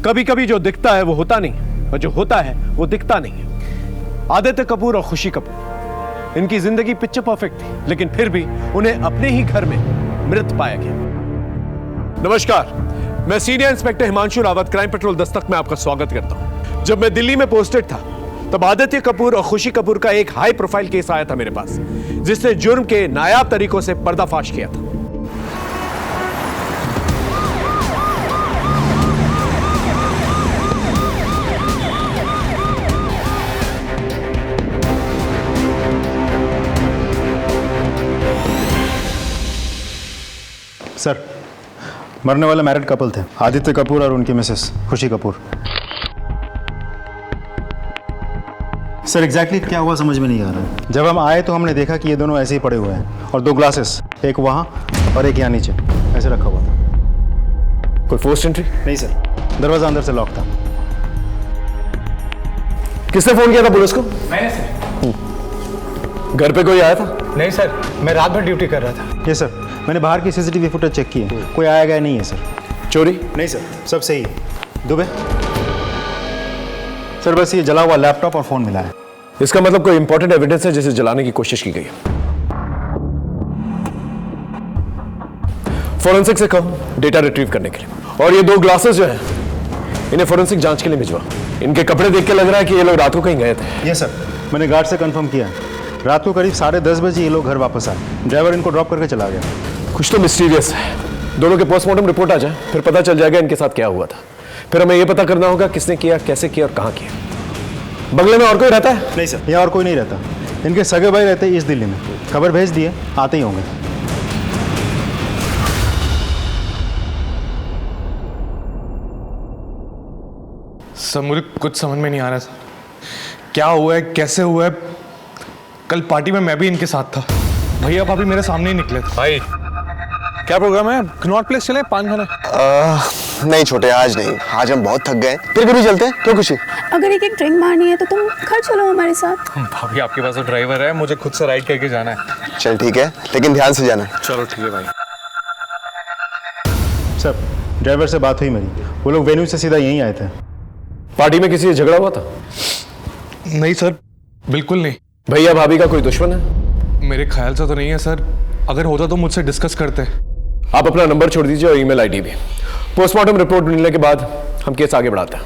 कभी कभी जो दिखता है वो होता नहीं और जो होता है वो दिखता नहीं है। आदित्य कपूर और खुशी कपूर, इनकी जिंदगी पिक्चर परफेक्ट थी, लेकिन फिर भी उन्हें अपने ही घर में मृत पाया गया। नमस्कार, मैं senior inspector Himanshu Rawat, crime petrol Dastak में आपका स्वागत करता हूं। जब मैं दिल्ली में पोस्टेड था तब आदित्य कपूर और खुशी कपूर का एक हाई प्रोफाइल केस आया था मेरे पास, जिसने जुर्म के नायाब तरीकों से पर्दाफाश किया था। सर, मरने वाले मैरिड कपल थे, आदित्य कपूर और उनकी मिसेस खुशी कपूर। सर, एग्जैक्टली क्या हुआ समझ में नहीं आ रहा। जब हम आए तो हमने देखा कि ये दोनों ऐसे ही पड़े हुए हैं और 2 ग्लासेस, एक वहाँ और एक यहाँ नीचे ऐसे रखा हुआ था। कोई फोर्स्ड एंट्री? नहीं सर, दरवाजा अंदर से लॉक था। किसने फोन किया था पुलिस को? मैंने सर। घर पे कोई आया था? नहीं सर, मैं रात भर ड्यूटी कर रहा था। ये सर, मैंने बाहर की सीसीटीवी फुटेज चेक की है, कोई आया गया नहीं है सर। चोरी? नहीं सर, सब सही है। दुबे सर, बस ये जला हुआ लैपटॉप और फोन मिला है। इसका मतलब कोई इंपॉर्टेंट एविडेंस है जिसे जलाने की कोशिश की गई है। फोरेंसिक से कहो डेटा रिट्रीव करने के लिए। और ये 2 ग्लासेस जो हैं, इन्हें फोरेंसिक जांच के लिए भिजवा। इनके कपड़े देख के लग रहा है कि ये लोग रात को कहीं गए थे। ये सर, मैंने गार्ड से कंफर्म किया। रात को करीब 10:30 बजे ये लोग घर वापस आए। ड्राइवर इनको ड्रॉप करके चला गया। कुछ तो मिस्टीरियस है। दोनों के पोस्टमार्टम रिपोर्ट आ जाए, फिर पता चल जाएगा इनके साथ क्या हुआ था। फिर हमें यह पता करना होगा किसने किया, कैसे किया और कहां किया। बंगले में और कोई रहता है? नहीं सर, यहाँ और कोई नहीं रहता। इनके सगे भाई रहते हैं इस दिल्ली में। खबर भेज दिए, आते ही होंगे। सर, मुझे कुछ समझ में नहीं आ रहा सर, क्या हुआ है, कैसे हुआ है। कल पार्टी में मैं भी इनके साथ था। भैया भाभी मेरे सामने ही निकले थे। भाई क्या प्रोग्राम है? कनॉट प्लेस चले पान खाने? नहीं छोटे, आज नहीं। आज हम बहुत थक गए, फिर कभी चलते हैं। क्यों खुशी? अगर एक ड्रिंक मारनी है तो तुम घर चलो हमारे साथ। भाभी आपके पास तो ड्राइवर है, मुझे खुद से राइड करके जाना है। चल ठीक है, लेकिन ध्यान से जाना। चलो ठीक है भाई। सर, ड्राइवर से बात हुई मेरी, वो लोग वेन्यू से सीधा यहीं आए थे। पार्टी में किसी से झगड़ा हुआ था? नहीं सर, बिल्कुल नहीं। भैया भाभी का कोई दुश्मन है? मेरे ख्याल से तो नहीं है सर, अगर होता तो मुझसे डिस्कस करते। आप अपना नंबर छोड़ दीजिए और ईमेल आईडी भी। पोस्टमार्टम रिपोर्ट मिलने के बाद हम केस आगे बढ़ाते हैं।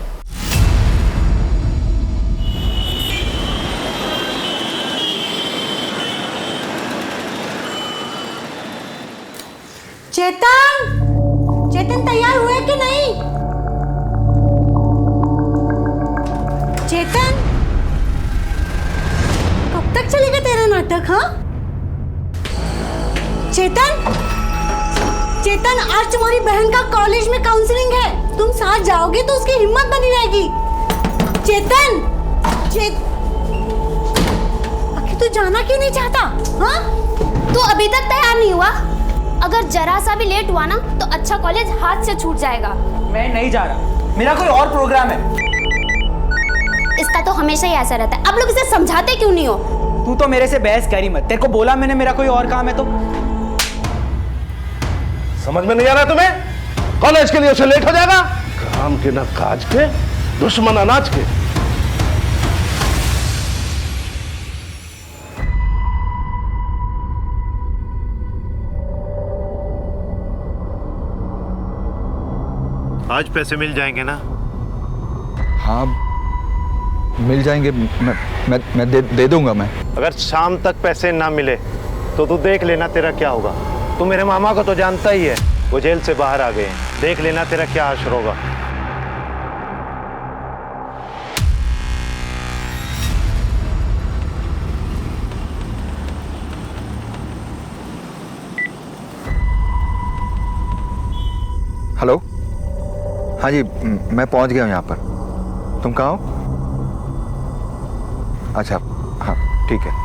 चेतन, चेतन तैयार हुए कि नहीं? चेतन, कब तक चलेगा तेरा नाटक? हाँ चेतन, चेतन, आज तुम्हारी बहन का कॉलेज में काउंसलिंग है। तुम साथ जाओगे तो उसकी हिम्मत बनी रहेगी। चेतन, आखिर तू जाना क्यों नहीं चाहता? हाँ, तू अभी तक तैयार नहीं हुआ? अगर जरा सा भी लेट हुआ ना तो अच्छा कॉलेज हाथ से छूट जाएगा। मैं नहीं जा रहा, मेरा कोई और प्रोग्राम है। इसका तो हमेशा ही ऐसा रहता है। आप लोग इसे समझाते क्यों नहीं हो? तू तो मेरे से बहस करी मत। तेरे को बोला मैंने मेरा कोई और काम है तो। समझ में नहीं आ रहा तुम्हें? कॉलेज के लिए उसे लेट हो जाएगा। काम के ना काज के, दुश्मन अनाज के। आज पैसे मिल जाएंगे ना? हाँ मिल जाएंगे। मैं दे दूंगा। मैं अगर शाम तक पैसे ना मिले तो तू देख लेना तेरा क्या होगा। तू मेरे मामा को तो जानता ही है, वो जेल से बाहर आ गए हैं। देख लेना तेरा क्या हश्र होगा। हेलो, हाँ जी, मैं पहुंच गया हूँ यहाँ पर। तुम कहाँ हो? अच्छा, हाँ ठीक है।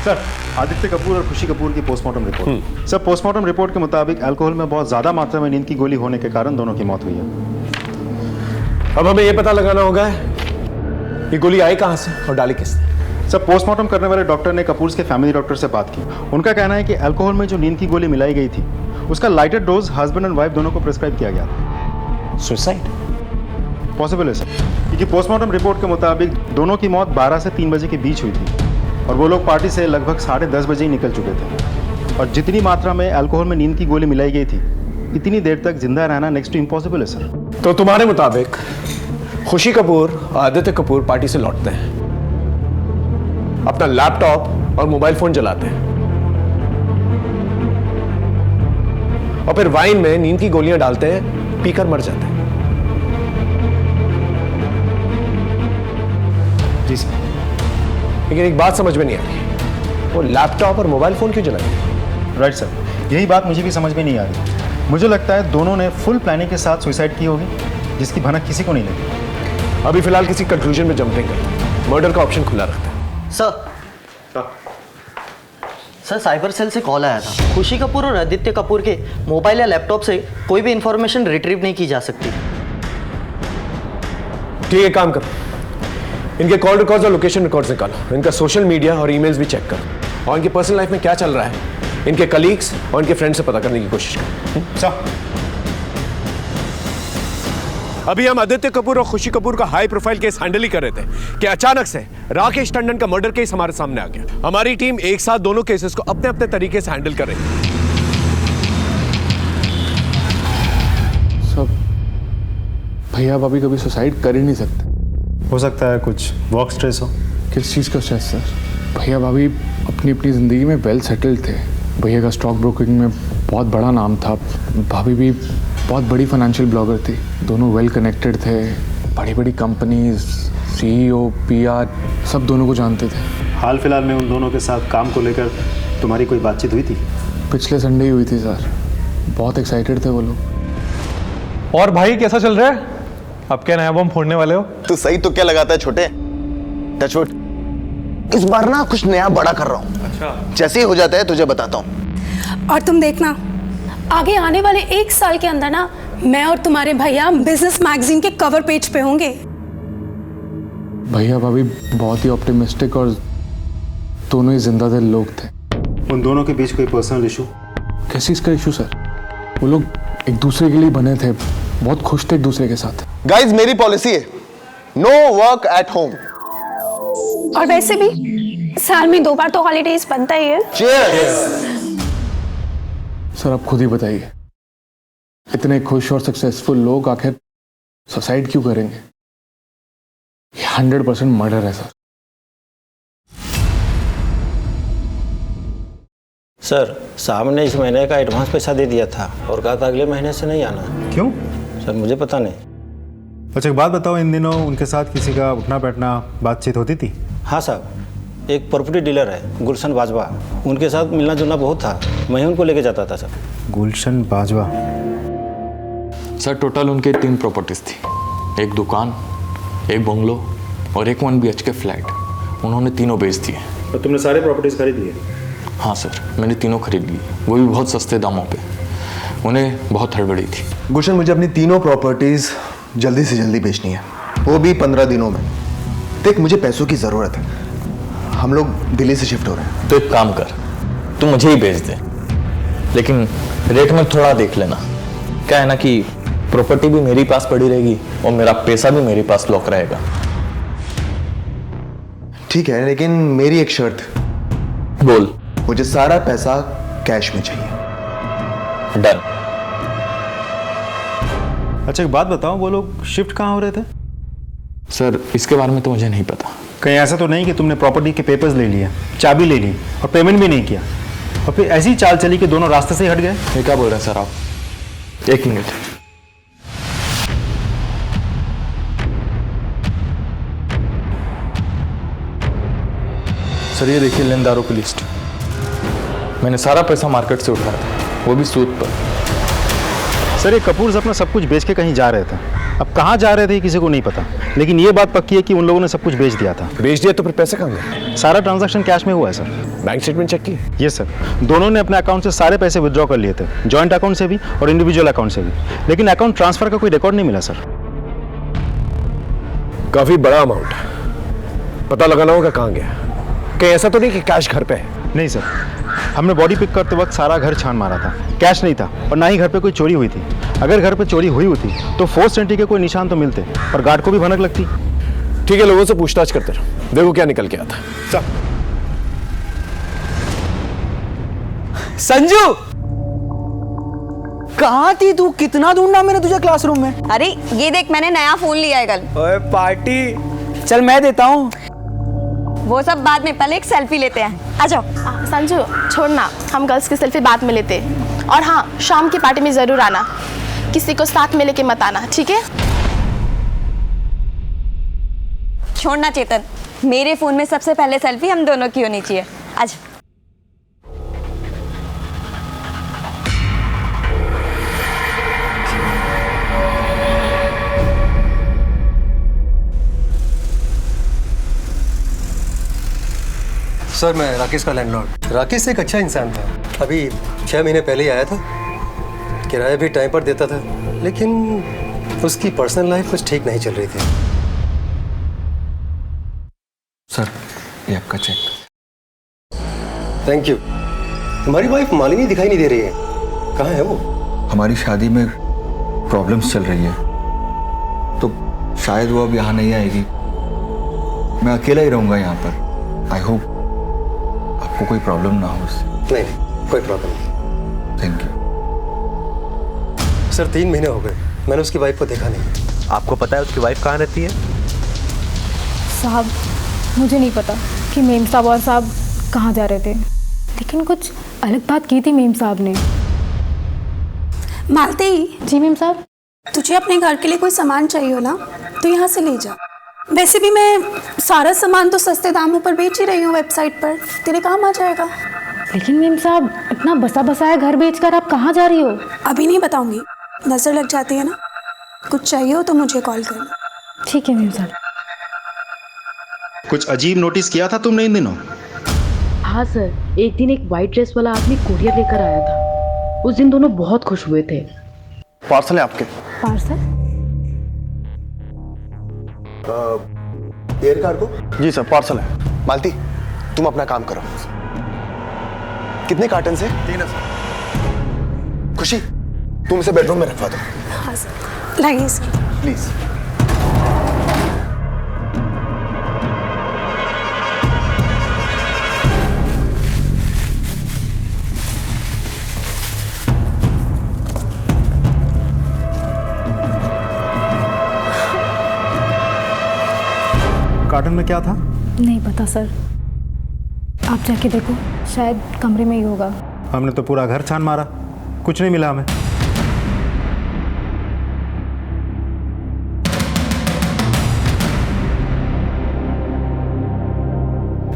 सर, आदित्य कपूर और खुशी कपूर की postmortem report. Sir, postmortem report के मुताबिक अल्कोहल में बहुत ज्यादा मात्रा में नींद की गोली होने के कारण दोनों की मौत हुई है। अब हमें यह पता लगाना होगा ये गोली आई कहां से और डाली किसने। सर, पोस्टमार्टम करने वाले डॉक्टर ने कपूर्स के फैमिली डॉक्टर से बात की। उनका कहना है कि अल्कोहल में जो नींद की गोली मिलाई गई थी उसका lighter dose husband and wife दोनों को प्रिस्क्राइब किया गया था। सुसाइड पॉसिबल है सर, क्योंकि पोस्टमार्टम रिपोर्ट के मुताबिक दोनों की मौत 12 से 3 बजे के बीच हुई थी और वो लोग पार्टी से लगभग 10:30 बजे ही निकल चुके थे। और जितनी मात्रा में अल्कोहल में नींद की गोली मिलाई गई थी इतनी देर तक जिंदा रहना नेक्स्ट टू इम्पॉसिबल है सर। तो तुम्हारे मुताबिक खुशी कपूर और आदित्य कपूर पार्टी से लौटते हैं, अपना लैपटॉप और मोबाइल फोन जलाते हैं और फिर वाइन में नींद की गोलियां डालते हैं, पीकर मर जाते हैं। जी सर। लेकिन एक बात समझ में नहीं आ रही, वो लैपटॉप और मोबाइल फोन क्यों जलाए? राइट सर, यही बात मुझे भी समझ में नहीं आ रही। मुझे लगता है दोनों ने फुल प्लानिंग के साथ सुसाइड की होगी जिसकी भनक किसी को नहीं लगी। अभी फिलहाल किसी कंक्लूजन में जंप नहीं करते, मर्डर का ऑप्शन खुला रखते हैं। सर साइबर सेल से कॉल आया था। खुशी कपूर और आदित्य कपूर के मोबाइल या लैपटॉप से कोई भी इंफॉर्मेशन रिट्रीव नहीं की जा सकती। ठीक है, काम करो, इनके कॉल रिकॉर्ड्स और लोकेशन रिकॉर्ड्स निकालो, इनका सोशल मीडिया और ईमेल्स भी चेक करो और इनके पर्सनल लाइफ में क्या चल रहा है इनके कलीग्स और इनके फ्रेंड से पता करने की कोशिश करो। सर, अभी हम आदित्य कपूर और खुशी कपूर का हाई प्रोफाइल केस हैंडल ही कर रहे थे कि अचानक से राकेश टंडन का मर्डर केस हमारे सामने आ गया। हमारी टीम एक साथ दोनों केसेस को अपने अपने तरीके से हैंडल कर रही है। सब भैया भाभी कभी सुसाइड कर ही नहीं सकते। हो सकता है कुछ वर्क स्ट्रेस हो। किस चीज़ का स्ट्रेस सर? भैया भाभी अपनी अपनी ज़िंदगी में वेल सेटल्ड थे। भैया का स्टॉक ब्रोकिंग में बहुत बड़ा नाम था, भाभी भी बहुत बड़ी फाइनेंशियल ब्लॉगर थी, दोनों वेल कनेक्टेड थे, बड़ी बड़ी कंपनीज, CEO, PR सब दोनों को जानते थे। हाल फिलहाल में उन दोनों के साथ काम को लेकर तुम्हारी कोई बातचीत हुई थी? पिछले संडे ही हुई थी सर, बहुत एक्साइटेड थे वो लोग। और भाई कैसा चल रहा है? अब क्या नया बम फोड़ने वाले हो? तू सही तो क्या लगाता है छोटे? टचवुड, इस बार ना कुछ नया बड़ा कर रहा हूँ। अच्छा। जैसे ही हो जाता है तुझे बताता हूँ। और तुम देखना आगे आने वाले 1 साल के अंदर ना मैं और तुम्हारे भैया बिजनेस मैगजीन के कवर पेज पे होंगे। भैया भाभी बहुत ही ऑप्टिमिस्टिक और दोनों ही जिंदा दिल लोग थे। उन दोनों के बीच कोई पर्सनल इशू? कैसी इसका इशू सर? वो लोग एक दूसरे के लिए बने थे, बहुत खुश थे एक दूसरे के साथ। गाइस, मेरी पॉलिसी है नो वर्क एट होम। और वैसे भी साल में 2 बार तो हॉलीडेज बनता ही है। Cheers! सर आप खुद ही बताइए, इतने खुश और सक्सेसफुल लोग आखिर सुसाइड क्यों करेंगे? 100% मर्डर है सर। सर साहब ने इस महीने का एडवांस पैसा दे दिया था और कहा था अगले महीने से नहीं आना। क्यों? सर मुझे पता नहीं। अच्छा एक बात बताओ, इन दिनों उनके साथ किसी का उठना बैठना बातचीत होती थी? हाँ साहब, एक प्रॉपर्टी डीलर है गुलशन बाजवा, उनके साथ मिलना जुलना बहुत था, मैं उनको लेके जाता था सर। गुलशन बाजवा? सर टोटल उनके 3 प्रॉपर्टीज थी, एक दुकान, एक बंगलो और एक 1 BHK फ्लैट। उन्होंने तीनों बेच दिए। तो तुमने सारे प्रॉपर्टीज खरीद लिए? हाँ सर, मैंने तीनों खरीद ली, वो भी बहुत सस्ते दामों पे। उन्हें बहुत हड़बड़ी थी। गुलशन, मुझे अपनी तीनों प्रॉपर्टीज जल्दी से जल्दी बेचनी है, वो भी 15 दिनों में। देख मुझे पैसों की ज़रूरत है, हम लोग दिल्ली से शिफ्ट हो रहे हैं। तो एक काम कर, तू मुझे ही बेच दे, लेकिन रेट में थोड़ा देख लेना। क्या है ना कि प्रॉपर्टी भी मेरे पास पड़ी रहेगी और मेरा पैसा भी मेरे पास लॉक रहेगा। ठीक है, लेकिन मेरी एक शर्त। बोल। मुझे सारा पैसा कैश में चाहिए। डन। अच्छा एक बात बताओ, वो लोग शिफ्ट कहाँ हो रहे थे? सर इसके बारे में तो मुझे नहीं पता। कहीं ऐसा तो नहीं कि तुमने प्रॉपर्टी के पेपर्स ले लिए, चाबी ले ली और पेमेंट भी नहीं किया और फिर ऐसी चाल चली कि दोनों रास्ते से ही हट गए? ये क्या बोल रहे हैं सर आप? 1 मिनट। सर ये देखिए लेनदारों की लिस्ट। मैंने सारा पैसा मार्केट से उठाया था, वो भी सूद पर। सर ये कपूर्स अपना सब कुछ बेच के कहीं जा रहे थे, अब कहाँ जा रहे थे किसी को नहीं पता, लेकिन ये बात पक्की है कि उन लोगों ने सब कुछ बेच दिया था। बेच दिया तो फिर पैसे कहाँ गए? सारा ट्रांजैक्शन कैश में हुआ है सर। बैंक स्टेटमेंट चेक की? ये सर, दोनों ने अपने अकाउंट से सारे पैसे विड्रॉ कर लिए थे, जॉइंट अकाउंट से भी और इंडिविजुअल अकाउंट से भी, लेकिन अकाउंट ट्रांसफर का कोई रिकॉर्ड नहीं मिला सर। काफी बड़ा अमाउंट है, पता लगाना होगा कहाँ गया। कहीं ऐसा तो नहीं कि कैश घर पे है? नहीं सर, हमने बॉडी पिक करते वक्त सारा घर छान मारा था, कैश नहीं था और ना ही घर पे कोई चोरी हुई थी। अगर घर पे चोरी हुई होती तो फोर्स एंट्री के कोई निशान तो मिलते और गार्ड को भी भनक लगती। ठीक है, लोगों से पूछताछ करते रहो, देखो क्या निकल के आता। संजू, कहाँ थी तू? कितना ढूंढा मैंने तुझे क्लासरूम में। अरे ये देख, मैंने नया फोन लिया है कल। ओए पार्टी, चल मैं देता हूँ। वो सब बाद में, पहले एक सेल्फी लेते हैं। आ जाओ। संजू छोड़ना, हम गर्ल्स की सेल्फी बाद में लेते हैं। और हाँ, शाम की पार्टी में जरूर आना, किसी को साथ में लेके मत आना, ठीक है? छोड़ना चेतन, मेरे फोन में सबसे पहले सेल्फी हम दोनों की होनी चाहिए। आज सर, मैं राकेश का लैंडलॉर्ड। राकेश एक अच्छा इंसान था, अभी 6 महीने पहले ही आया था, किराया भी टाइम पर देता था, लेकिन उसकी पर्सनल लाइफ कुछ ठीक नहीं चल रही थी। सर, ये आपका चेक। Thank you. तुम्हारी वाइफ मालिनी दिखाई नहीं दे रही है, कहाँ है वो? हमारी शादी में प्रॉब्लम्स चल रही है, तो शायद वो अब यहाँ नहीं आएगी। मैं अकेला ही रहूँगा यहाँ पर। आई होप आपको कोई प्रॉब्लम ना हो उससे। नहीं, कोई प्रॉब्लम नहीं। Thank you. सर, 3 महीने हो गए, मैंने उसकी वाइफ को देखा नहीं। आपको पता है उसकी वाइफ कहाँ रहती है? साहब, मुझे नहीं पता कि मेम साहब और साहब कहाँ जा रहे थे, लेकिन कुछ अलग बात की थी मेम साहब ने। मालती जी मेम साहब। तुझे अपने घर के लिए कोई सामान चाहिए हो ना, तो यहाँ से ले जा। वैसे भी मैं सारा सामान तो सस्ते दामों पर बेच ही रही हूँ वेबसाइट पर, तेरे काम आ जाएगा। लेकिन मेम साहब, इतना बसा बसाया घर बेचकर आप कहाँ जा रही हो? अभी नहीं बताऊंगी, नजर लग जाती है ना। कुछ चाहिए हो तो मुझे कॉल करना। ठीक है मेम साहब। कुछ अजीब नोटिस किया था तुमने इन दिनों? हाँ सर, एक दिन एक वाइट ड्रेस वाला आदमी कोरियर लेकर आया था। उस दिन दोनों बहुत खुश हुए थे। पार्सल है आपके? पार्सल? Air cargo? जी सर, पार्सल है। मालती, तुम अपना काम करो। कितने कार्टन से? 3 है सर। खुशी, तुम इसे बेडरूम में रखवा दो। हाँ सर, लाइए इसकी। प्लीज। कार्टन में क्या था? नहीं पता सर, आप जाके देखो, शायद कमरे में ही होगा। हमने तो पूरा घर छान मारा, कुछ नहीं मिला हमें।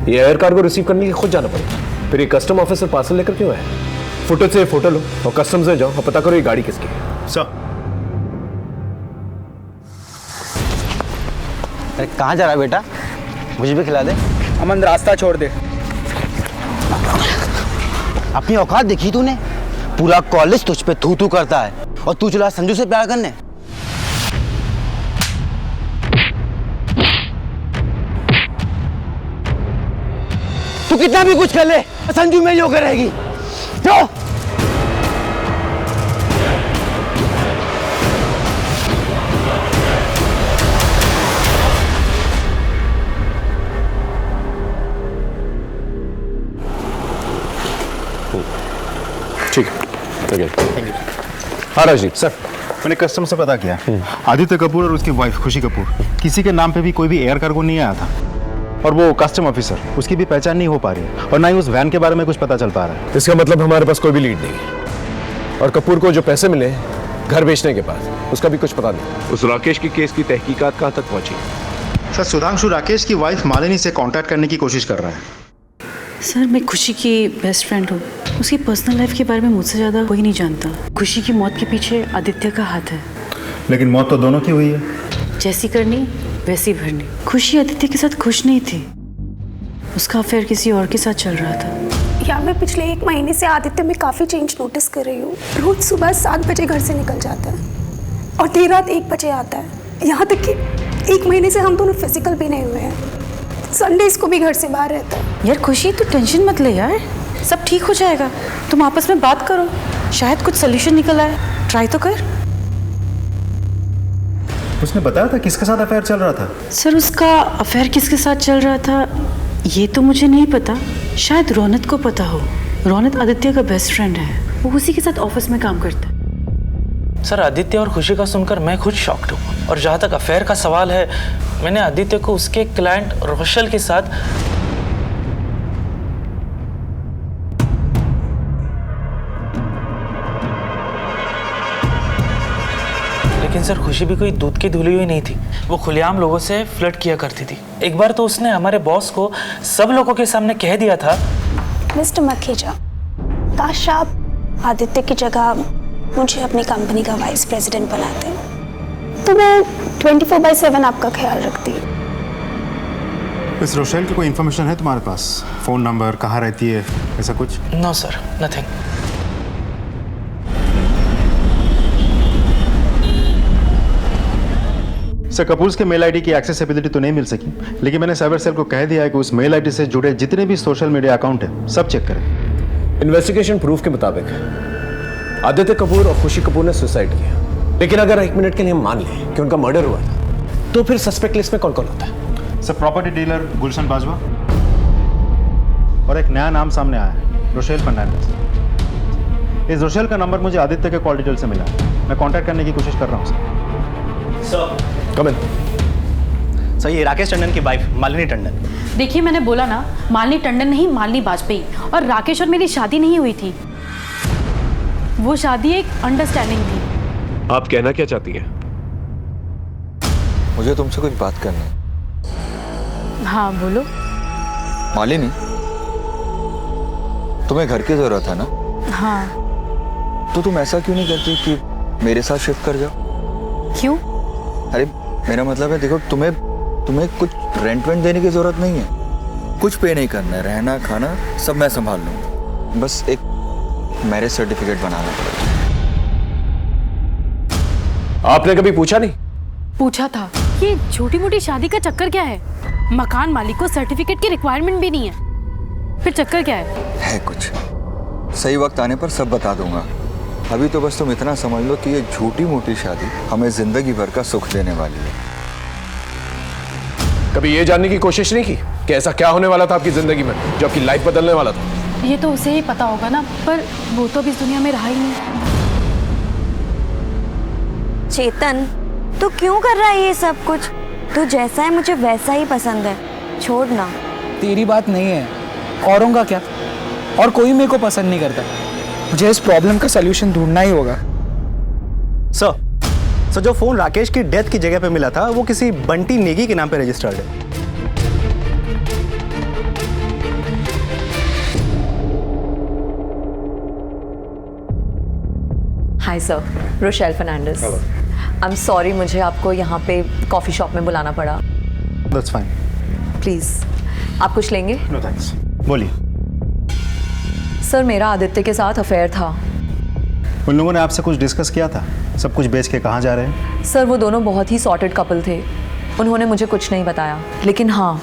ये एयर कार्गो रिसीव करने के लिए खुद जाना पड़ेगा, फिर ये कस्टम ऑफिसर पार्सल लेकर क्यों आया? फुटेज से फोटो लो और कस्टम से जाओ और पता करो ये गाड़ी किसकी है। सर। अरे कहाँ जा रहा है बेटा? मुझे भी खिला दे। अमन, रास्ता छोड़ दे। अपनी औकात देखी तूने? पूरा कॉलेज तुझ पे थू थू करता है और तू चला संजू से प्यार करने। तू कितना भी कुछ कर ले, संजू में ही होकर रहेगी। जो ठीक है, थैंक यू। हाँ राजीव सर, मैंने कस्टम से पता किया, आदित्य कपूर और उसकी वाइफ खुशी कपूर, किसी के नाम पे भी कोई भी एयर कार्गो नहीं आया था। और वो कस्टम ऑफिसर, उसकी भी पहचान नहीं हो पा रही और ना ही उस वैन के बारे में कुछ पता चल पा रहा है। इसका मतलब हमारे पास कोई भी लीड नहीं। और कपूर को जो पैसे मिले घर बेचने के बाद, उसका भी कुछ पता नहीं। उस राकेश की केस की तहकीकात कहाँ तक पहुंची? सर, सुधांशु राकेश की वाइफ मालिनी से कांटेक्ट करने की कोशिश कर रहा है। सर, मैं खुशी की बेस्ट फ्रेंड हूँ। उसकी पर्सनल लाइफ के बारे में मुझसे ज़्यादा कोई नहीं जानता। खुशी की मौत के पीछे आदित्य का हाथ है। लेकिन मौत तो दोनों की हुई है। जैसी करनी वैसी भरनी। खुशी आदित्य के साथ खुश नहीं थी, उसका अफेयर किसी और के साथ चल रहा था। यार, मैं पिछले 1 महीने से आदित्य में काफ़ी चेंज नोटिस कर रही हूँ। रोज सुबह 7 बजे घर से निकल जाता है और देर रात 1 बजे आता है। यहाँ तक कि 1 महीने से हम दोनों फिजिकल भी नहीं हुए हैं। संडेज को भी घर से बाहर रहता है। यार खुशी तू टेंशन मत ले यार, सब ठीक हो जाएगा। तुम आपस में बात करो, शायद कुछ सोल्यूशन निकल आए। ट्राई तो कर। उसने बताया था किसके साथ अफेयर चल रहा था? सर उसका अफेयर किसके साथ चल रहा था ये तो मुझे नहीं पता, शायद रौनक को पता हो। रौनक आदित्य का बेस्ट फ्रेंड है, वो उसी के साथ ऑफिस में काम करता है। सर आदित्य और खुशी का सुनकर मैं खुद शॉक्ड हूँ। और जहाँ तक अफेयर का सवाल है, मैंने आदित्य को उसके क्लाइंट रोशल के साथ लेकिन सर खुशी भी कोई दूध की धुली हुई नहीं थी। वो खुलेआम लोगों से फ्लर्ट किया करती थी। एक बार तो उसने हमारे बॉस को सब लोगों के सामने कह दिया था, मिस्टर मखेजा, काश आप आदित्य की जगह मुझे अपनी कंपनी का वाइस प्रेसिडेंट बनाते तो मैं 24/7 आपका ख्याल रखती। इस रोशेल की कोई इन्फॉर्मेशन है तुम्हारे पास? फोन नंबर, कहाँ रहती है, ऐसा कुछ? No sir, nothing. Sir Kapoor's के मेल आईडी की एक्सेसिबिलिटी तो नहीं मिल सकी, लेकिन मैंने साइबर सेल को कह दिया है कि उस मेल आईडी से जुड़े जितने भी सोशल मीडिया अकाउंट है सब चेक करें। इन्वेस्टिगेशन प्रूफ के मुताबिक आदित्य कपूर और खुशी कपूर ने सुसाइड किया, लेकिन अगर 1 मिनट के लिए मान लें कि उनका मर्डर हुआ था, तो फिर सस्पेक्ट लिस्ट में कौन कौन होता है? सर प्रॉपर्टी डीलर गुलशन बाजवा, और एक नया नाम सामने आया है, रोशेल फर्नांडिस। इस रोशेल का नंबर मुझे आदित्य के कॉल डिटेल से मिला है। मैं कांटेक्ट करने की कोशिश कर रहा हूँ सर। कम इन। सर ये राकेश टंडन की वाइफ मालिनी टंडन। देखिए मैंने बोला ना, मालिनी टंडन नहीं, मालिनी वाजपेयी। और राकेश और मेरी शादी नहीं हुई थी, वो शादी एक अंडरस्टैंडिंग थी। आप कहना क्या चाहती हैं? मुझे तुमसे कुछ बात करनी है। हाँ बोलो। मालिनी, तुम्हें घर की जरूरत है ना? हाँ। तो तुम ऐसा क्यों नहीं करती कि मेरे साथ शिफ्ट कर जाओ? क्यों? अरे मेरा मतलब है, देखो तुम्हें कुछ रेंट वेंट देने की जरूरत नहीं है, कुछ पे नहीं करना है, रहना खाना सब मैं संभाल लूँगा, बस एक मैरिज सर्टिफिकेट बनाना पड़ेगा। आपने कभी पूछा नहीं? पूछा था। ये छोटी मोटी शादी का चक्कर क्या है? मकान मालिक को सर्टिफिकेट की रिक्वायरमेंट भी नहीं है, फिर चक्कर क्या है कुछ सही वक्त आने पर सब बता दूंगा। अभी तो बस तुम इतना समझ लो कि ये छोटी मोटी शादी हमें जिंदगी भर का सुख देने वाली है। कभी ये जानने की कोशिश नहीं की कि ऐसा क्या होने वाला था आपकी जिंदगी में जो आपकी लाइफ बदलने वाला था? ये तो उसे ही पता होगा ना, पर वो तो अभी इस दुनिया में रहा ही नहीं। चेतन, तू क्यों कर रहा है ये सब कुछ? तू जैसा है मुझे वैसा ही पसंद है, छोड़ ना। तेरी बात नहीं है, औरों का क्या? और कोई मेरे को पसंद नहीं करता। मुझे इस प्रॉब्लम का सलूशन ढूंढना ही होगा। सर जो फोन राकेश की डेथ की जगह पे मिला था वो किसी बंटी नेगी के नाम पे रजिस्टर्ड है। Hi sir, Rochelle Fernandes. I am sorry मुझे आपको यहाँ पे कॉफ़ी शॉप में बुलाना पड़ा। That's fine. प्लीज़ आप कुछ लेंगे? No thanks. बोलिए। सर मेरा आदित्य के साथ अफेयर था। उन लोगों ने आपसे कुछ डिस्कस किया था? सब कुछ बेच के कहाँ जा रहे हैं? सर वो दोनों बहुत ही सॉर्टेड कपल थे, उन्होंने मुझे कुछ नहीं बताया। लेकिन हाँ,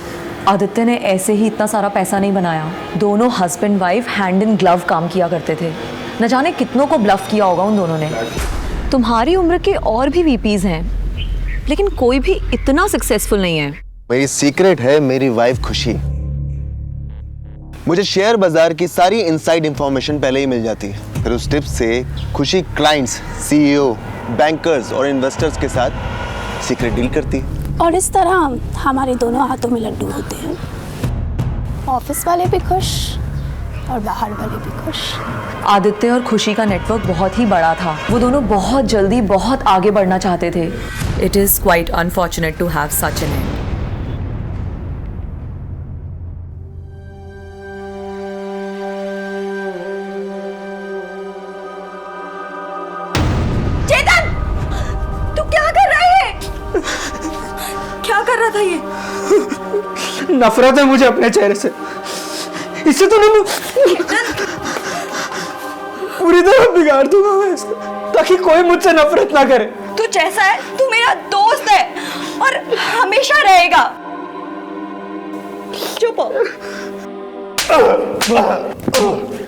आदित्य ने ऐसे ही इतना सारा पैसा नहीं बनाया। दोनों husband wife hand in glove काम किया करते थे। न जाने कितनों को ब्लफ किया होगा उन दोनों ने। तुम्हारी उम्र के और भी वीपीज हैं, लेकिन कोई भी इतना सक्सेसफुल नहीं है। मेरी सीक्रेट है मेरी वाइफ खुशी। मुझे शेयर बाजार की सारी इनसाइड इंफॉर्मेशन पहले ही मिल जाती है, फिर उस टिप्स से खुशी क्लाइंट्स, सीईओ, बैंकर्स और इन्वेस्टर्स के साथ सीक्रेट डील करती है। और इस तरह हमारे दोनों हाथों में लड्डू होते हैं। ऑफिस वाले भी खुश और बाहर वाले भी खुश। आदित्य और खुशी का नेटवर्क बहुत ही बड़ा था। वो दोनों बहुत जल्दी बहुत आगे बढ़ना चाहते थे। It is quite unfortunate to have such an end. Chetan, तू क्या कर रहा है? क्या कर रहा था ये? नफरत है मुझे अपने चेहरे से। इससे तो नहीं पूरी तरह बिगाड़ दूंगा मैं इसको, ताकि कोई मुझसे नफरत ना करे। तू जैसा है, तू मेरा दोस्त है और हमेशा रहेगा। चुप हो।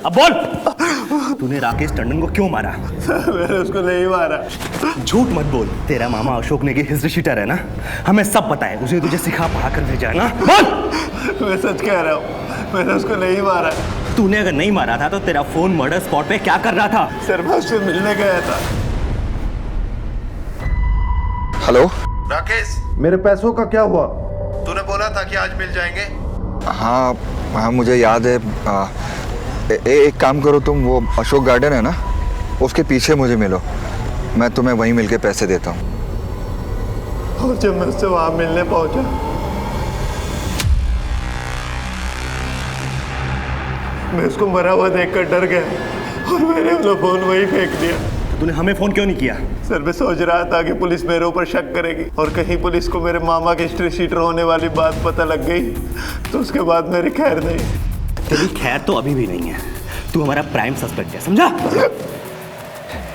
अब बोल, तूने राकेश टंडन को क्यों मारा? मैंने उसको नहीं मारा। झूठ मत बोल, तेरा मामा अशोक ने की हिस्ट्री शीटर है ना, हमें सब पता है, उसे तुझे सिखा पढ़ा कर भेजा है ना। बोल। मैं सच कह रहा हूँ, मैंने उसको नहीं मारा। तूने अगर नहीं मारा था तो तेरा फोन मर्डर स्पॉट पे क्या कर रहा था? सर मैं उससे मिलने गया था। हेलो राकेश, मेरे पैसों का क्या हुआ? तूने बोला था कि आज मिल जाएंगे। हाँ हाँ मुझे याद है। एक काम करो तुम, वो अशोक गार्डन है ना, उसके पीछे मुझे मिलो, मैं तुम्हें वहीं मिलके पैसे देता हूँ। और जब मैं उससे वहां मिलने पहुंचा, मैं उसको मरा हुआ देखकर डर गया और मैंने अपना फोन वहीं फेंक दिया। तूने हमें फोन क्यों नहीं किया? सर मैं सोच रहा था कि पुलिस मेरे ऊपर शक करेगी और कहीं पुलिस को मेरे मामा के हिस्ट्री शीटर होने वाली बात पता लग गई तो उसके बाद मेरी खैर नहीं। तेरी खैर तो अभी भी नहीं है, तू हमारा प्राइम सस्पेक्ट है, समझा?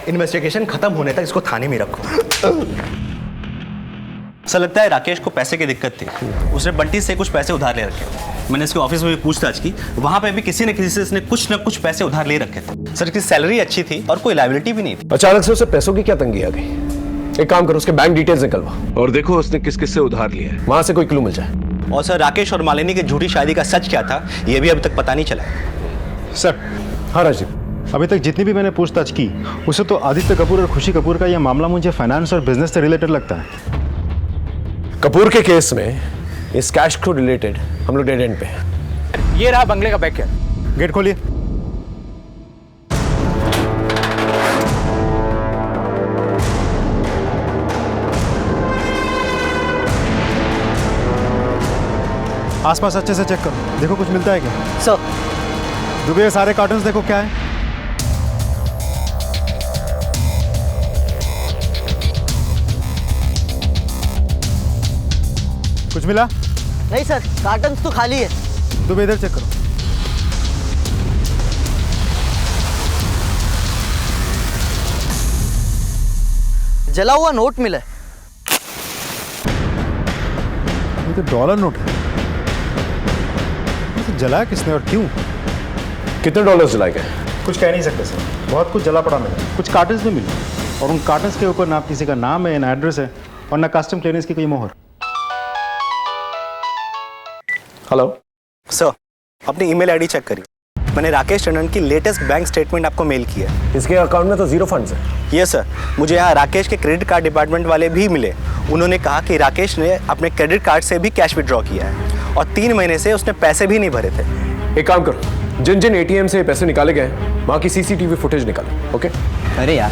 इन्वेस्टिगेशन खत्म होने तक इसको थाने में रखो। ऐसा लगता है राकेश को पैसे की दिक्कत थी, उसने बंटी से कुछ पैसे उधार ले रखे। मैंने इसके ऑफिस में भी पूछताछ की, वहां पे भी किसी न किसी से इसने कुछ न कुछ पैसे उधार ले रखे थे। सर इसकी सैलरी अच्छी थी और कोई लायबिलिटी भी नहीं थी। अचानक से उसे पैसों की क्या तंगी आ गई? एक काम करो, उसके बैंक डिटेल्स निकलवा और देखो उसने किस किस से उधार लिया है, वहां से कोई क्लू मिल जाए। और सर राकेश और मालिनी की झूठी शादी का सच क्या था ये भी अभी तक पता नहीं चला। सर। हाँ राजीव, अभी तक जितनी भी मैंने पूछताछ की उसे तो आदित्य कपूर और खुशी कपूर का यह मामला मुझे फाइनेंस और बिजनेस से रिलेटेड लगता है। कपूर के केस में इस कैश को रिलेटेड हम लोग डेड एंड पे हैं। ये रहा बंगले का बैक गेट। गेट खोलिए। आसपास अच्छे से चेक करो, देखो कुछ मिलता है क्या? सर। दुबे ये सारे कार्टन्स देखो क्या है। कुछ मिला? नहीं सर, कार्टन्स तो खाली है। दुबे इधर चेक करो। जला हुआ नोट मिला है। ये तो डॉलर नोट है। तो जलाया किसने और क्यों? कितने डॉलर्स जलाए गए? कुछ कह नहीं सकते सर, बहुत कुछ जला पड़ा मिला। कुछ कार्टन्स भी मिले और उन कार्टन्स के ऊपर ना किसी का नाम है, ना एड्रेस है और ना कस्टम क्लियरेंस की कोई मोहर। हेलो सर, अपनी ईमेल आईडी चेक करिए, मैंने राकेश टंडन की लेटेस्ट बैंक स्टेटमेंट आपको मेल की है। इसके अकाउंट में तो जीरो फंड्स है। ये सर, मुझे यहाँ राकेश के क्रेडिट कार्ड डिपार्टमेंट वाले भी मिले। उन्होंने कहा कि राकेश ने अपने क्रेडिट कार्ड से भी कैश विड्रॉ किया है और 3 महीने से उसने पैसे भी नहीं भरे थे। एक काम करो, जिन जिन एटीएम से पैसे निकाले गए वहाँ की सीसीटीवी फुटेज निकालो। ओके? अरे यार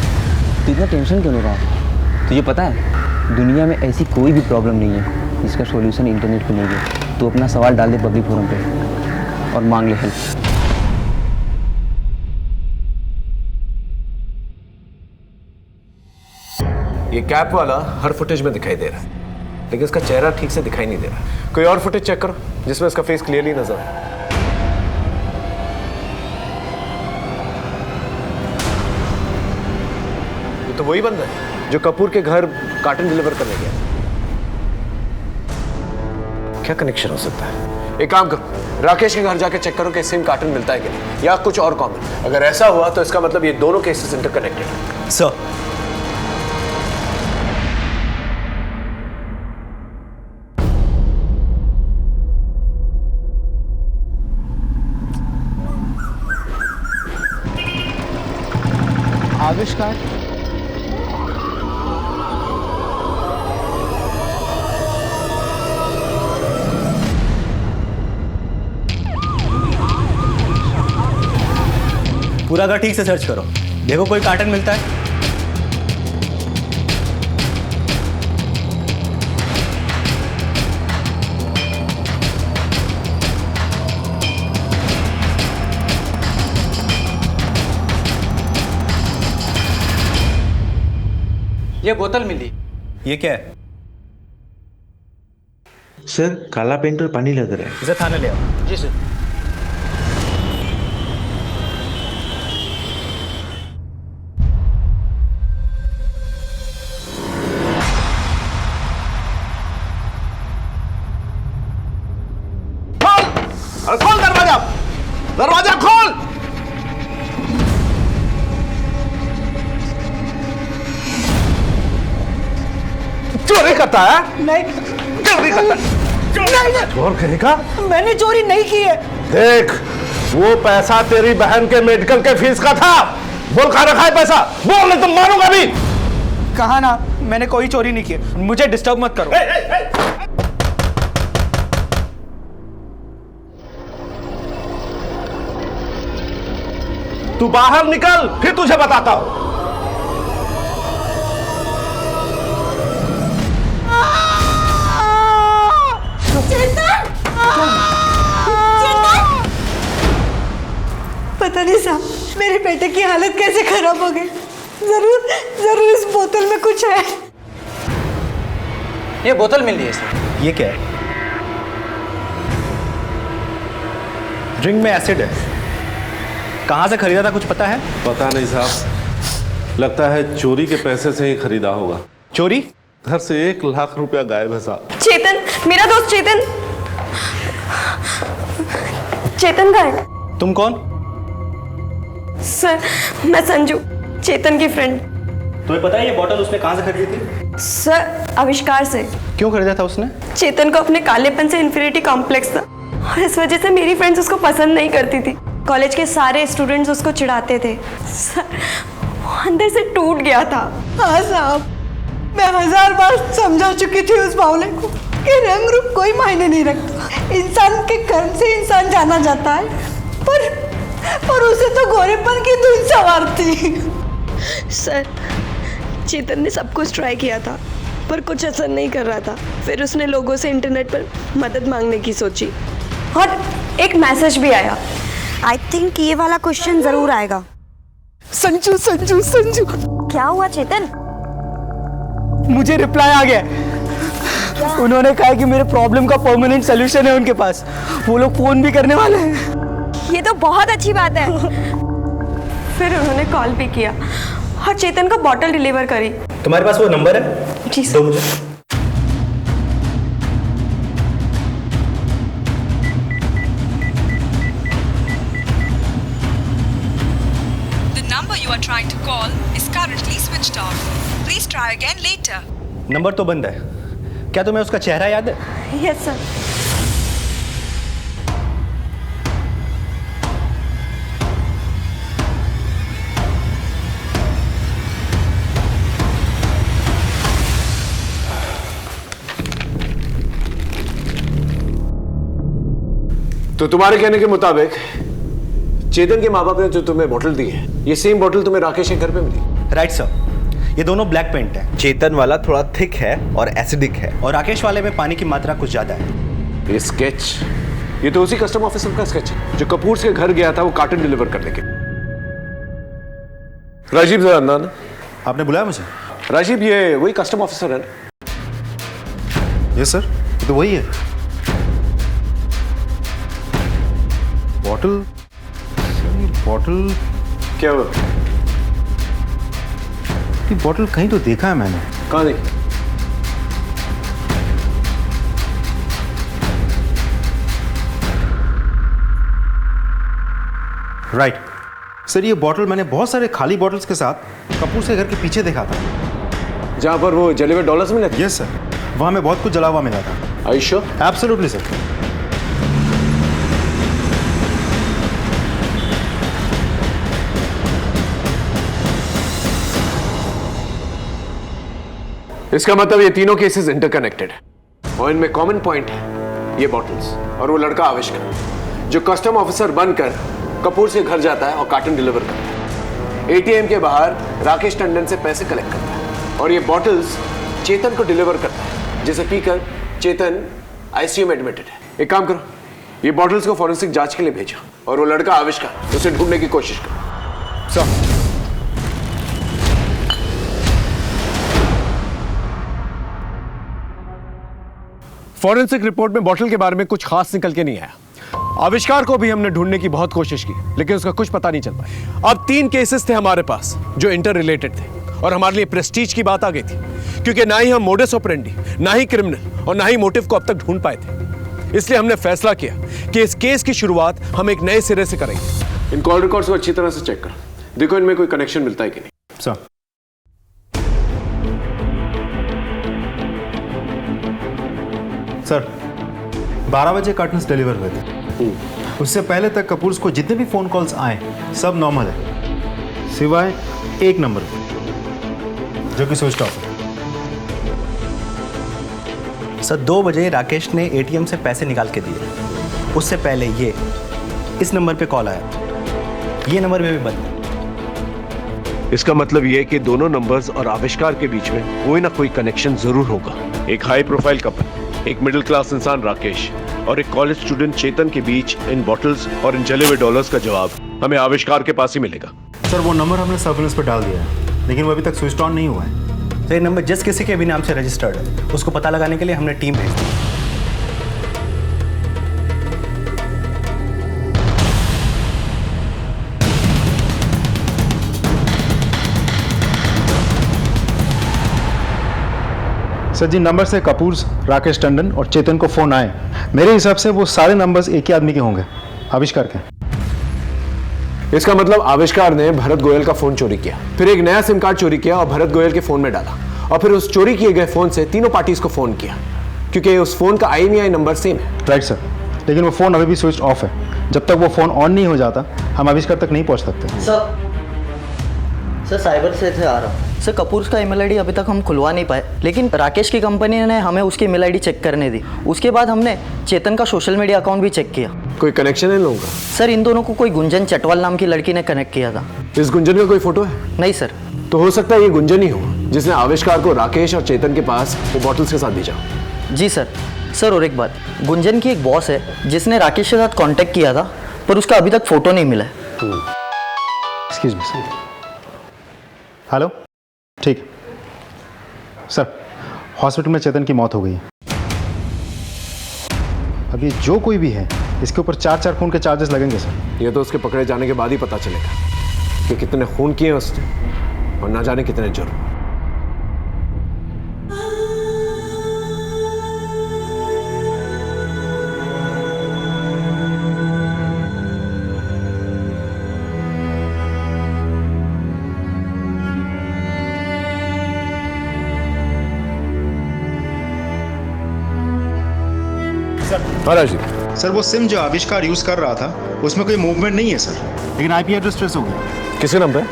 तू इतना टेंशन क्यों ले रहा है? तुझे पता है दुनिया में ऐसी कोई भी प्रॉब्लम नहीं है जिसका सॉल्यूशन इंटरनेट पे नहीं है। तू अपना सवाल डाल दे पब्लिक फोरम पे और मांग ले हेल्प। ये कैप वाला हर फुटेज में दिखाई दे रहा है लेकिन इसका चेहरा ठीक से दिखाई नहीं दे रहा। कोई और फुटेज चेक करो जिसमें इसका फेस क्लियरली नजर आए। ये तो वही बंदा है जो कपूर के घर कार्टन डिलीवर करने गया। क्या कनेक्शन हो सकता है? एक काम करो, राकेश के घर जाके चेक करो कि सेम कार्टन मिलता है कि नहीं या कुछ और कॉमन। अगर ऐसा हुआ तो इसका मतलब ये दोनों केसेस इंटरकनेक्टेड है। सर आविष्कार पूरा घर ठीक से सर्च करो, देखो कोई कार्टन मिलता है। ये बोतल मिली। ये क्या है? सर काला पेंट और पानी लग रहा है। इसे थाने ले आओ। जी सर। चोरी करता है? नहीं चोरी करता है? नहीं कहेगा मैंने चोरी नहीं की है। देख, वो पैसा तेरी बहन के मेडिकल के फीस का था। बोल कहाँ रखा है पैसा? बोल नहीं तो मारूंगा भी। कहा ना मैंने कोई चोरी नहीं की, मुझे डिस्टर्ब मत करो। तू बाहर निकल, फिर तुझे बताता हूं। पता नहीं साहब मेरे बेटे की हालत कैसे खराब हो गई। जरूर जरूर इस बोतल में कुछ है। ये बोतल मिल रही है सर। ये क्या है? ड्रिंक में एसिड है। कहाँ से खरीदा था कुछ पता है? पता नहीं साहब, लगता है चोरी के पैसे से ही खरीदा होगा। चोरी? घर से 1 लाख रुपया गायब है साहब। चेतन, मेरा दोस्त चेतन। चेतन का है। तुम कौन? सर मैं संजू, चेतन की फ्रेंड। तुम्हें पता है ये बोतल उसने कहाँ से खरीदी थी? सर आविष्कार से। क्यों खरीदा था उसने? चेतन को अपने कालेपन से इन्फिनिटी कॉम्प्लेक्स था और इस वजह से मेरी फ्रेंड्स उसको पसंद नहीं करती थी। कॉलेज के सारे स्टूडेंट्स उसको चिढ़ाते थे। सर वो अंदर से टूट गया था। हाँ साहब, मैं 1000 बार समझा चुकी थी उस बावले को कि रंग रूप कोई मायने नहीं रखता। इंसान के कर्म से इंसान जाना जाता है, पर उसे तो गोरेपन की धुन सवारती। सर चेतन ने सब कुछ ट्राई किया था पर कुछ असर नहीं कर रहा था। फिर उसने लोगों से इंटरनेट पर मदद मांगने की सोची और एक मैसेज भी आया। आई थिंक ये वाला क्वेश्चन जरूर आएगा। संजू संजू संजू। क्या हुआ चेतन? मुझे रिप्लाई आ गया। उन्होंने कहा कि मेरे प्रॉब्लम का परमानेंट सोल्यूशन है उनके पास। वो लोग फोन भी करने वाले हैं। ये तो बहुत अच्छी बात है। फिर उन्होंने कॉल भी किया और चेतन को बॉटल डिलीवर करी। तुम्हारे पास वो नंबर है? जी दो मुझे। The number you are trying to call is currently switched off. Please try again later. Number तो बंद है। क्या तुम्हें उसका चेहरा याद है? Yes sir. तो तुम्हारे कहने के मुताबिक चेतन के माँ बाप ने जो तुम्हें बोतल दी है, ये सेम बोतल तुम्हें राकेश के घर पे मिली? राइट सर, ये दोनों ब्लैक पेंट है। चेतन वाला थोड़ा थिक है और एसिडिक है, और राकेश वाले में पानी की मात्रा कुछ ज्यादा है। ये स्केच, ये तो उसी कस्टम ऑफिसर का स्केच है जो कपूर के घर गया था वो कार्टन डिलीवर करने के। राजीव जरा अंदर ना। आपने बुलाया मुझे? राजीव, ये वही कस्टम ऑफिसर है ना? यस सर, ये तो वही है। बॉटल क्या हुआ? ये बॉटल कहीं तो देखा है मैंने। कहाँ देखी? राइट सर, ये बॉटल मैंने बहुत सारे खाली बॉटल्स के साथ कपूर से घर के पीछे देखा था, जहाँ पर वो जले हुए डॉलर्स मिले थे। यस सर, वहाँ में बहुत कुछ जला हुआ मिला था। Are you sure? Absolutely sir. इसका मतलब ये तीनों केसेस इंटरकनेक्टेड है और इनमें कॉमन पॉइंट है, ये बॉटल्स और वो लड़का आविष्कार जो कस्टम ऑफिसर बनकर कपूर से घर जाता है और कार्टन डिलीवर करता है। एटीएम के बाहर राकेश टंडन से पैसे कलेक्ट करता है और ये बॉटल्स चेतन को डिलीवर करता है, जिसे पीकर चेतन आईसीयू में एडमिटेड है। एक काम करो, ये बॉटल्स को फॉरेंसिक जांच के लिए भेजो और वो लड़का आविष्कार उसे ढूंढने की कोशिश करो। सर फॉरेंसिक रिपोर्ट में बॉटल के बारे में कुछ खास निकल के नहीं आया। आविष्कार को भी हमने ढूंढने की बहुत कोशिश की लेकिन उसका कुछ पता नहीं चल पाया। अब 3 केसेस थे हमारे पास जो इंटर रिलेटेड थे और हमारे लिए प्रेस्टीज की बात आ गई थी क्योंकि ना ही हम मोडस ऑपरेंडी, ना ही क्रिमिनल और ना ही मोटिव को अब तक ढूंढ पाए थे। इसलिए हमने फैसला किया कि इस केस की शुरुआत हम एक नए सिरे से करेंगे। इन कॉल रिकॉर्ड्स को अच्छी तरह से चेक करो, देखो इनमें कोई कनेक्शन मिलता है कि नहीं। सर सर 12 बजे कार्टन्स डिलीवर हुए थे। उससे पहले तक कपूर्स को जितने भी फ़ोन कॉल्स आए सब नॉर्मल है, सिवाय एक नंबर जो कि स्विच ऑफ है। सर 2 बजे राकेश ने एटीएम से पैसे निकाल के दिए, उससे पहले ये इस नंबर पे कॉल आया, ये नंबर में भी बंद है। इसका मतलब ये है कि दोनों नंबर्स और आविष्कार के बीच में कोई ना कोई कनेक्शन जरूर होगा। एक हाई प्रोफाइल कपल, एक मिडिल क्लास इंसान राकेश और एक कॉलेज स्टूडेंट चेतन के बीच इन बॉटल्स और इन जले हुए डॉलर्स का जवाब हमें आविष्कार के पास ही मिलेगा। सर वो नंबर हमने सर्विलेंस पर डाल दिया है, लेकिन वो अभी तक स्विच ऑन नहीं हुआ है। तो ये नंबर जिस किसी के भी नाम से रजिस्टर्ड है, उसको पता लगाने के लिए हमने टीम भेज दी। सर जिन नंबर से कपूर, राकेश टंडन और चेतन को फ़ोन आए, मेरे हिसाब से वो सारे नंबर्स एक ही आदमी के होंगे, आविष्कार के। इसका मतलब आविष्कार ने भरत गोयल का फोन चोरी किया, फिर एक नया सिम कार्ड चोरी किया और भरत गोयल के फोन में डाला, और फिर उस चोरी किए गए फोन से तीनों पार्टीज को फोन किया, क्योंकि उस फोन का IMEI नंबर सेम है। राइट सर, लेकिन वो फ़ोन अभी भी स्विच ऑफ है। जब तक वो फ़ोन ऑन नहीं हो जाता हम आविष्कार तक नहीं पहुंच सकते। सर साइबर से थे आ रहा हूँ। सर कपूर का ईमेल आईडी अभी तक हम खुलवा नहीं पाए, लेकिन राकेश की कंपनी ने हमें उसकी ईमेल आईडी चेक करने दी। उसके बाद हमने चेतन का सोशल मीडिया अकाउंट भी चेक किया। कोई कनेक्शन है इन लोगों का? सर इन दोनों को कोई गुंजन चटवाल नाम की लड़की ने कनेक्ट किया था। इस गुंजन का कोई फोटो है? नहीं सर। तो हो सकता है ये गुंजन ही हो जिसने आविष्कार को राकेश और चेतन के पास वो बॉटल्स के साथ भेजा। जी सर। सर और एक बात, गुंजन की एक बॉस है जिसने राकेश के साथ कॉन्टेक्ट किया था, पर उसका अभी तक फोटो नहीं मिला है। Excuse me sir. हेलो, ठीक सर, हॉस्पिटल में चेतन की मौत हो गई है। अभी जो कोई भी है इसके ऊपर 4 खून के चार्जेस लगेंगे सर। ये तो उसके पकड़े जाने के बाद ही पता चलेगा कि कितने खून किए उसने और ना जाने कितने जुर्म। महाराज जी। सर वो सिम जो आविष्कार यूज कर रहा था उसमें कोई मूवमेंट नहीं है सर, लेकिन IP एड्रेस ट्रेस हो गया। किसके नाम पे?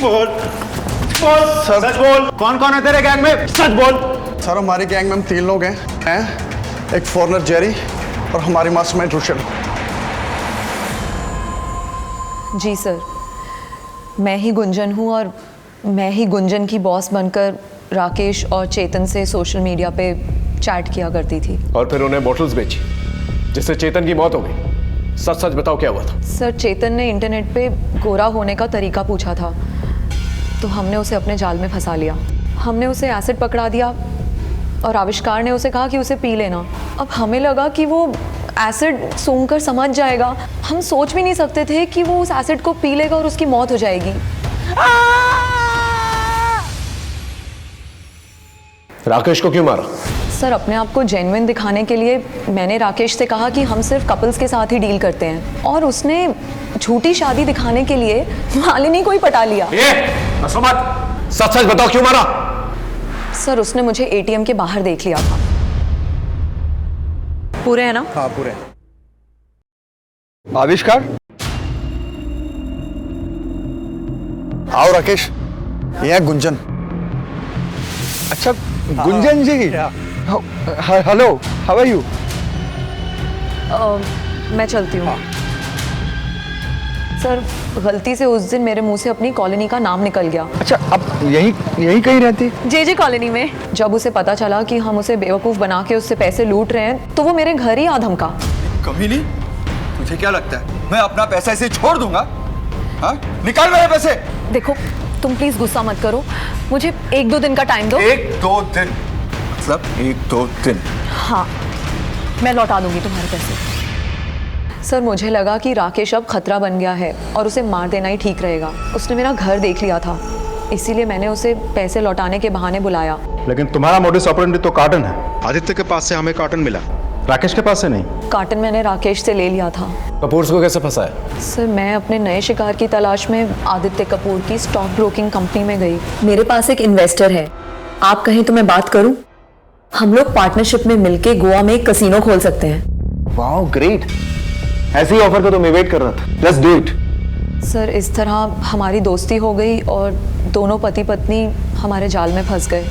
बोल सच बोल, कौन कौन है तेरे गैंग में? सच बोल। सर हमारी गैंग में हम 3 लोग हैं, एक फॉरनर जेरी और हमारी मास्टरमाइंड रुशल। जी सर, मैं ही गुंजन हूँ और मैं ही गुंजन की बॉस बनकर राकेश और चेतन से सोशल मीडिया पे चैट किया करती थी। और फिर उन्हें बॉटल्स बेची जिससे चेतन की मौत हो गई। सच सच बताओ क्या हुआ था? सर चेतन ने इंटरनेट पे गोरा होने का तरीका पूछा था, तो हमने उसे अपने जाल में फंसा लिया। हमने उसे एसिड पकड़ा दिया और आविष्कार ने उसे कहा कि उसे पी लेना। अब हमें लगा कि वो एसिड सूंघकर समझ जाएगा। हम सोच भी नहीं सकते थे कि वो उस एसिड को पी लेगा और उसकी मौत हो जाएगी। राकेश को क्यों मारा? सर अपने आप को जेन्युइन दिखाने के लिए मैंने राकेश से कहा कि हम सिर्फ कपल्स के साथ ही डील करते हैं, और उसने झूठी शादी दिखाने के लिए मालिनी को ही पटा लिया। सच सच बताओ क्यों मारा? सर उसने मुझे ATM के बाहर देख लिया था। पूरे हैं ना? हाँ पूरे। आविष्कार, आओ राकेश, ये है गुंजन। अच्छा गुंजन जी, हेलो, हाउ आर यू? मैं चलती हूँ। सर गलती से उस दिन मेरे मुंह से अपनी कॉलोनी का नाम निकल गया। अच्छा, अब यही कहीं रहती? जे कॉलोनी में। जब उसे पता चला कि हम उसे बेवकूफ़ बना के उससे पैसे लूट रहे हैं तो वो मेरे घर ही आ धमका। कमीनी, तुझे क्या लगता है मैं अपना पैसा ऐसे छोड़ दूंगा? हाँ, निकाल मेरे पैसे। देखो, तुम प्लीज गुस्सा मत करो, मुझे 1-2 दिन का टाइम दो। 1-2 दिन? मतलब 1-2 दिन? हाँ, मैं लौटा दूंगी तुम्हारे पैसे। सर, मुझे लगा कि राकेश अब खतरा बन गया है और उसे मार देना ही ठीक रहेगा। उसने मेरा घर देख लिया था, इसीलिए मैंने उसे पैसे लौटाने के बहाने बुलाया। लेकिन तुम्हारा मोडिस ऑपरेंडी तो कार्टन है। आदित्य के पास से हमें कार्टन मिला, राकेश के पास से नहीं। कार्टन मैंने राकेश से ले लिया था। कपूर को कैसे फंसाया? सर, मैं अपने नए शिकार की तलाश में आदित्य कपूर की स्टॉक ब्रोकिंग कंपनी में गई। मेरे पास एक इन्वेस्टर है, आप कहें तो मैं बात करूं? हम लोग पार्टनरशिप में मिलके गोवा में एक कसीनो खोल सकते हैं। Wow, great. ऐसे ही ऑफर का तो मैं वेट कर रहा था। Let's do it. सर, इस तरह हमारी दोस्ती हो गई और दोनों पति पत्नी हमारे जाल में फंस गए।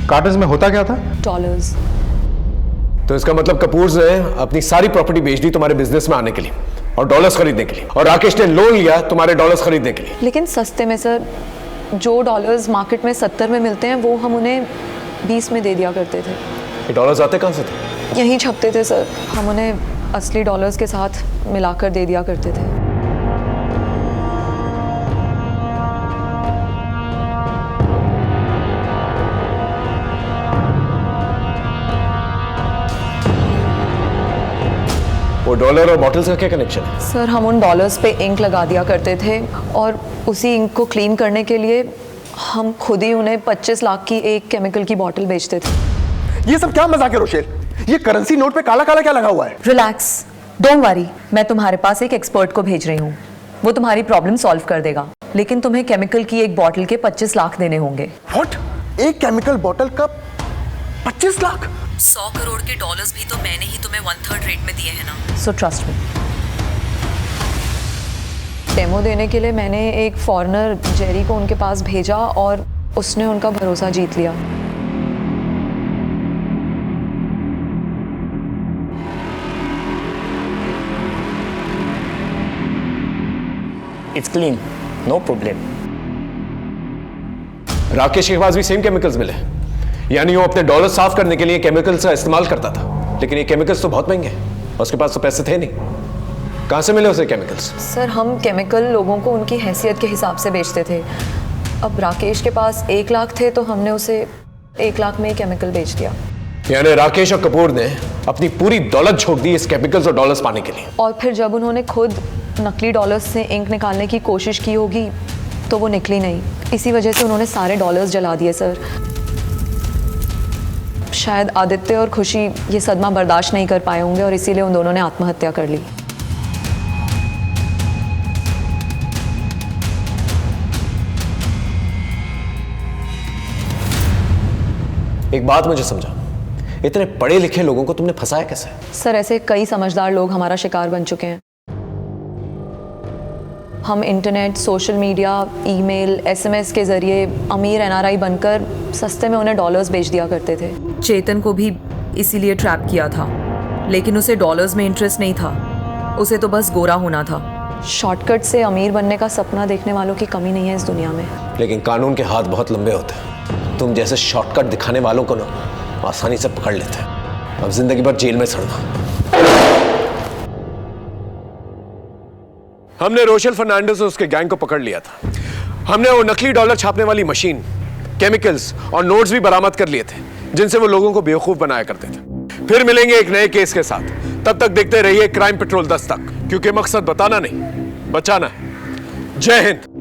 कार्टन्स में होता क्या था? डॉलर्स। तो इसका मतलब कपूर ने अपनी सारी प्रॉपर्टी बेच दी तुम्हारे बिजनेस में आने के लिए और डॉलर्स खरीदने के लिए, और राकेश ने लोन लिया तुम्हारे डॉलर्स खरीदने के लिए। लेकिन सस्ते में सर। जो डॉलर्स मार्केट में 70 में मिलते हैं वो हम उन्हें 20 में दे दिया करते थे। ये डॉलर्स आते कहाँ से थे? यहीं छपते थे सर, हम उन्हें असली डॉलर्स के साथ मिलाकर दे दिया करते थे। वो डॉलर और बॉटल्स का क्या कनेक्शन है? सर, हम उन डॉलर्स पे इंक लगा दिया करते थे और उसी इंक को क्लीन करने के लिए हम खुद ही उन्हें 25 लाख की एक केमिकल की बॉटल बेचते थे। ये सब क्या मजाक है रोशेल? ये करेंसी नोट पे काला काला क्या लगा हुआ है? रिलैक्स, डोंट वरी, मैं तुम्हारे पास एक एक्सपर्ट को भेज रही हूँ, वो तुम्हारी प्रॉब्लम सॉल्व कर देगा। लेकिन तुम्हें केमिकल की एक बॉटल के 25 लाख देने होंगे। व्हाट? एक केमिकल बॉटल का 25 लाख? 100 करोड़ के डॉलर्स भी तो मैंने ही तुम्हें 1/3 रेट में दिए हैं ना। So trust me. डेमो देने के लिए मैंने एक फॉरेनर जेरी को उनके पास भेजा और उसने उनका भरोसा जीत लिया। It's clean, no problem. Rakesh के पास भी सेम केमिकल्स मिले, यानी वो अपने डॉलर साफ करने के लिए केमिकल्स का इस्तेमाल करता था। लेकिन ये केमिकल्स तो बहुत महंगे हैं और उसके पास तो पैसे थे नहीं। कहाँ से मिले उसे केमिकल्स? सर, हम केमिकल लोगों को उनकी हैसियत के हिसाब से बेचते थे। अब राकेश के पास 1 लाख थे तो हमने उसे 1 लाख में केमिकल बेच दिया। यानी राकेश और कपूर ने अपनी पूरी दौलत छोड़ दी इस केमिकल्स और डॉलर्स पाने के लिए। और फिर जब उन्होंने खुद नकली डॉलर्स से इंक निकालने की कोशिश की होगी तो वो निकली नहीं। इसी वजह से उन्होंने सारे डॉलर्स जला दिए सर। शायद आदित्य और खुशी ये सदमा बर्दाश्त नहीं कर पाए होंगे और इसीलिए उन दोनों ने आत्महत्या कर ली। एक बात मुझे समझा, इतने पढ़े लिखे लोगों को तुमने फंसाया कैसे? सर, ऐसे कई समझदार लोग हमारा शिकार बन चुके हैं। हम internet, social media, email, SMS के जरिए अमीर एनआरआई बनकर सस्ते में उन्हें डॉलर्स बेच दिया करते थे। चेतन को भी इसीलिए ट्रैप किया था, लेकिन उसे डॉलर्स में इंटरेस्ट नहीं था, उसे तो बस गोरा होना था। शॉर्टकट से अमीर बनने का सपना देखने वालों की कमी नहीं है इस दुनिया में। लेकिन कानून के हाथ बहुत लंबे होते हैं। तुम जैसे शॉर्टकट दिखाने वालों को ना आसानी से पकड़ लेते हैं। अब जिंदगी भर जेल में सड़ना। हमने रोशेल फर्नांडिस और उसके गैंग को पकड़ लिया था। हमने वो नकली डॉलर छापने वाली मशीन, केमिकल्स और नोट्स भी बरामद कर लिए थे जिनसे वो लोगों को बेवकूफ बनाया करते थे। फिर मिलेंगे एक नए केस के साथ। तब तक देखते रहिए क्राइम पेट्रोल 10 तक, क्योंकि मकसद बताना नहीं, बचाना है। जय हिंद।